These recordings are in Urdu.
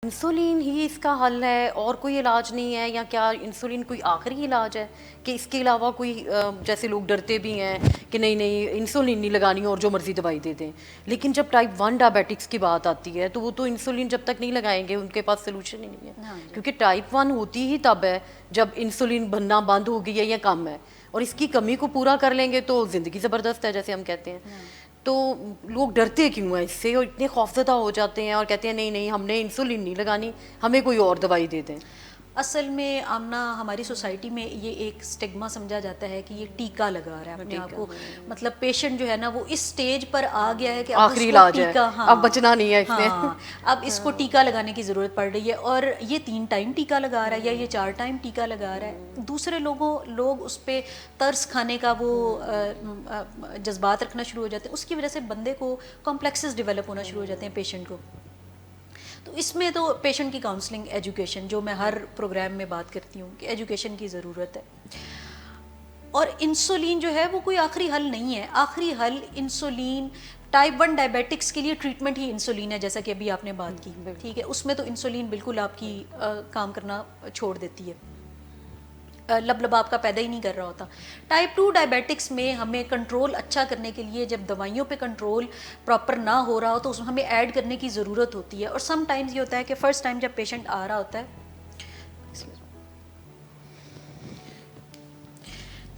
انسولین ہی اس کا حل ہے اور کوئی علاج نہیں ہے؟ یا کیا انسولین کوئی آخری علاج ہے کہ اس کے علاوہ کوئی جیسے لوگ ڈرتے بھی ہیں کہ نہیں انسولین نہیں لگانی اور جو مرضی دوائی دے دیں، لیکن جب ٹائپ 1 ڈائبیٹکس کی بات آتی ہے تو وہ تو انسولین جب تک نہیں لگائیں گے ان کے پاس سلوشن ہی نہیں ہے، کیونکہ ٹائپ 1 ہوتی ہی تب ہے جب انسولین بننا بند ہو گئی ہے یا کم ہے، اور اس کی کمی کو پورا کر لیں گے تو زندگی زبردست ہے جیسے ہم کہتے ہیں۔ تو لوگ ڈرتے کیوں ہیں اس سے اور اتنے خوفزدہ ہو جاتے ہیں اور کہتے ہیں نہیں ہم نے انسولین نہیں لگانی، ہمیں کوئی اور دوائی دے دیں؟ اصل میں آمنہ ہماری سوسائٹی میں یہ ایک سٹگما سمجھا جاتا ہے کہ یہ ٹیکہ لگا رہا ہے اپنے آپ کو، مطلب پیشنٹ جو ہے نا وہ اس سٹیج پر آ گیا ہے کہ اب آخری اس کو علاج ہے، ٹیکہ، اب بچنا نہیں ہے اس سے، اب اس کو ٹیکہ لگانے کی ضرورت پڑ رہی ہے، اور یہ 3 ٹائم ٹیکہ لگا رہا ہے یا یہ 4 ٹائم ٹیکہ لگا رہا ہے۔ دوسرے لوگ اس پہ ترس کھانے کا وہ جذبات رکھنا شروع ہو جاتے ہیں، اس کی وجہ سے بندے کو کمپلیکسز ڈیولپ ہونا شروع ہو جاتے ہیں پیشنٹ کو۔ تو اس میں تو پیشنٹ کی کاؤنسلنگ، ایجوکیشن، جو میں ہر پروگرام میں بات کرتی ہوں کہ ایجوکیشن کی ضرورت ہے، اور انسولین جو ہے وہ کوئی آخری حل نہیں ہے۔ آخری حل انسولین ٹائپ 1 ڈائبیٹکس کے لیے ٹریٹمنٹ ہی انسولین ہے، جیسا کہ ابھی آپ نے بات کی، ٹھیک ہے، اس میں تو انسولین بالکل آپ کی کام کرنا چھوڑ دیتی ہے، لب آپ کا پیدا ہی نہیں کر رہا ہوتا۔ ٹائپ 2 ڈائبیٹکس میں ہمیں کنٹرول اچھا کرنے کے لیے جب دوائیوں پہ کنٹرول پراپر نہ ہو رہا ہو تو اس میں ہمیں ایڈ کرنے کی ضرورت ہوتی ہے، اور سم ٹائمز یہ ہوتا ہے کہ فرسٹ ٹائم جب پیشنٹ آ رہا ہوتا ہے،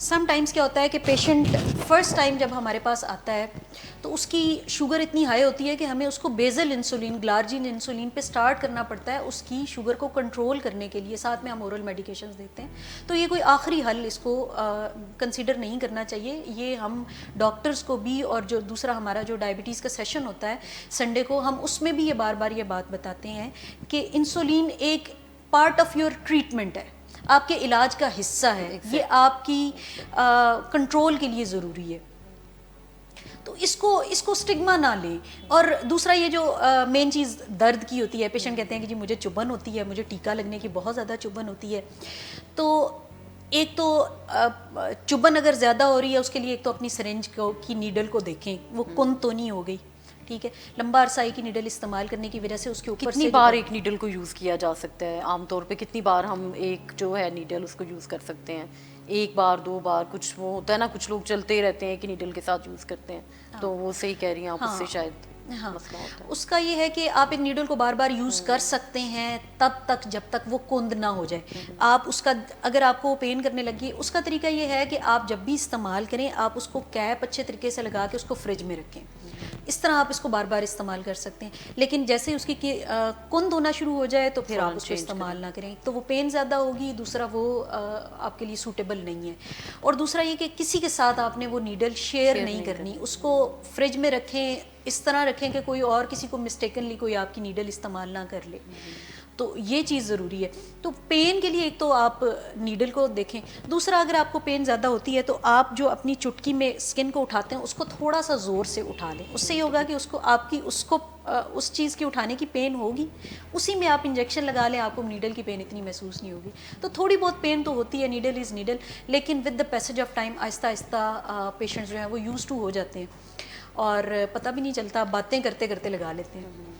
سم ٹائمز کیا ہوتا ہے کہ پیشنٹ فرسٹ ٹائم جب ہمارے پاس آتا ہے تو اس کی شوگر اتنی ہائی ہوتی ہے کہ ہمیں اس کو بیزل انسولین، گلارجین انسولین پہ سٹارٹ کرنا پڑتا ہے اس کی شوگر کو کنٹرول کرنے کے لیے، ساتھ میں ہم اورل میڈیکیشنز دیتے ہیں۔ تو یہ کوئی آخری حل اس کو کنسیڈر نہیں کرنا چاہیے، یہ ہم ڈاکٹرز کو بھی، اور جو دوسرا ہمارا جو ڈائبٹیز کا سیشن ہوتا ہے سنڈے کو، ہم اس میں بھی یہ بار بار یہ بات بتاتے ہیں کہ انسولین ایک پارٹ آف یور ٹریٹمنٹ ہے، آپ کے علاج کا حصہ ہے، یہ آپ کی کنٹرول کے لیے ضروری ہے، تو اس کو سٹگما نہ لیں۔ اور دوسرا یہ جو مین چیز درد کی ہوتی ہے، پیشنٹ کہتے ہیں کہ جی مجھے چبھن ہوتی ہے، مجھے ٹیکہ لگنے کی بہت زیادہ چبھن ہوتی ہے، تو ایک تو چبھن اگر زیادہ ہو رہی ہے اس کے لیے ایک تو اپنی سرنج کی نیڈل کو دیکھیں وہ کند تو نہیں ہو گئی، ٹھیک ہے، لمبا عرصہ ایک ہی نیڈل استعمال کرنے کی وجہ سے اس کے اوپر کتنی بار ایک نیڈل کو یوز کیا جا سکتا ہے؟ عام طور پہ کتنی بار ہم ایک جو ہے نیڈل اس کو یوز کر سکتے ہیں؟ 1 بار 2 بار؟ کچھ وہ ہوتا ہے نا، کچھ لوگ چلتے رہتے ہیں کہ نیڈل کے ساتھ یوز کرتے ہیں، تو وہ صحیح کہہ رہی ہیں آپ، اس سے شاید مسئلہ ہوتا ہے۔ اس کا یہ ہے کہ آپ ایک نیڈل کو بار بار یوز کر سکتے ہیں تب تک جب تک وہ کند نہ ہو جائے۔ آپ اس کا اگر آپ کو پین کرنے لگی، اس کا طریقہ یہ ہے کہ آپ جب بھی استعمال کریں آپ اس کو کیپ اچھے طریقے سے لگا کے اس کو فریج میں رکھیں، اس طرح آپ اس کو بار بار استعمال کر سکتے ہیں، لیکن جیسے اس کی کند ہونا شروع ہو جائے تو پھر آپ اس کو استعمال نہ کریں، تو وہ پین زیادہ ہوگی، دوسرا وہ آپ کے لیے سوٹیبل نہیں ہے، اور دوسرا یہ کہ کسی کے ساتھ آپ نے وہ نیڈل شیئر نہیں کرنی، اس کو فریج میں رکھیں، اس طرح رکھیں کہ کوئی اور کسی کو مسٹیکنلی کوئی آپ کی نیڈل استعمال نہ کر لے، تو یہ چیز ضروری ہے۔ تو پین کے لیے ایک تو آپ نیڈل کو دیکھیں، دوسرا اگر آپ کو پین زیادہ ہوتی ہے تو آپ جو اپنی چٹکی میں سکن کو اٹھاتے ہیں اس کو تھوڑا سا زور سے اٹھا لیں، اس سے یہ ہوگا کہ اس کو آپ کی اس چیز کی اٹھانے کی پین ہوگی، اسی میں آپ انجیکشن لگا لیں، آپ کو نیڈل کی پین اتنی محسوس نہیں ہوگی۔ تو تھوڑی بہت پین تو ہوتی ہے، نیڈل از نیڈل، لیکن with the passage of time آہستہ آہستہ پیشنٹس جو ہیں وہ یوز ٹو ہو جاتے ہیں اور پتہ بھی نہیں چلتا، باتیں کرتے کرتے لگا لیتے ہیں۔